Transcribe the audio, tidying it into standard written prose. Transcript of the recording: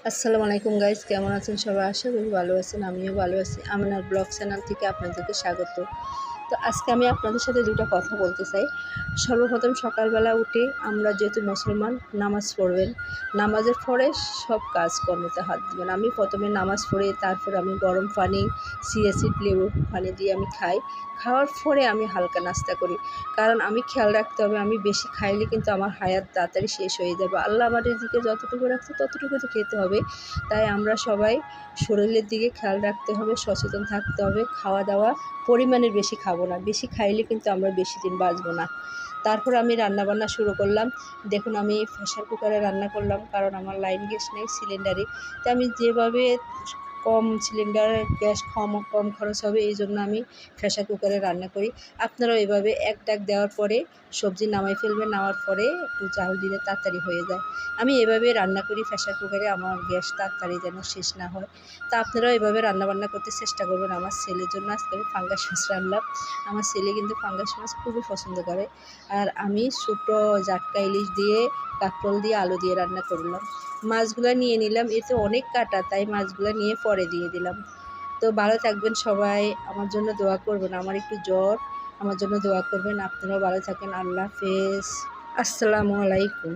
আসসালামু আলাইকুম গাইস, কেমন আছেন সবাই? আশা করি ভালো আছেন। আমিও ভালো আছি। আমিনার ব্লগ চ্যানেল থেকে আপনাদেরকে স্বাগত। তো আজকে আমি আপনাদের সাথে দুটো কথা বলতে চাই। সর্বপ্রথম সকালবেলা উঠে আমরা যেহেতু মুসলমান, নামাজ পড়বেন। নামাজের পরে সব কাজকর্মতে হাত দিবেন। আমি প্রথমে নামাজ পড়ে তারপর আমি গরম পানি, চিয়া লেবু পানি দিয়ে আমি খাই। খাওয়ার পরে আমি হালকা নাস্তা করি। কারণ আমি খেয়াল রাখতে হবে, আমি বেশি খাইলে কিন্তু আমার হায়াত তাড়াতাড়ি শেষ হয়ে যাবে। আল্লাহ আমার রিজিকে যতটুকু রাখছে ততটুকু তো খেতে হবে। তাই আমরা সবাই শরীরের দিকে খেয়াল রাখতে হবে, সচেতন থাকতে হবে। খাওয়া দাওয়া পরিমাণের বেশি খাবো না, বেশি খাইলে কিন্তু আমরা বেশি দিন বাঁচবো না। তারপর আমি রান্নাবান্না শুরু করলাম। দেখুন, আমি প্রেশার কুকারে রান্না করলাম, কারণ আমার লাইন গ্যাস নেই, সিলিন্ডারে। তো আমি যেভাবে কম সিলিন্ডার গ্যাস কম খরচ হবে, এই জন্য আমি প্রেশার কুকারে রান্না করি। আপনারাও এভাবে এক ডাক দেওয়ার পরে সবজি নামাই ফেলবেন, নামার পরে একটু জাল দিলে তাড়াতাড়ি হয়ে যায়। আমি এভাবে রান্না করি প্রেশার কুকারে, আমার গ্যাস তাড়াতাড়ি যেন শেষ না হয়। তা আপনারাও এভাবে রান্নাবান্না করতে চেষ্টা করবেন। আমার ছেলের জন্য আজকে আমি ফাঙ্গাস মাছ রান্নাম। আমার ছেলে কিন্তু ফাঙ্গাস মাছ খুবই পছন্দ করে। আর আমি ছোটো জাটকা ইলিশ দিয়ে, কাঁকরোল দিয়ে, আলু দিয়ে রান্না করলাম। মাছগুলো নিয়ে নিলাম, এতে অনেক কাটা, তাই মাছগুলো নিয়ে পরে দিয়ে দিলাম। তো ভালো থাকবেন সবাই, আমার জন্য দোয়া করবেন। আমার একটু জ্বর, আমার জন্য দোয়া করবেন। আপনারাও ভালো থাকেন। আল্লাহ হাফেজ। আসসালামু আলাইকুম।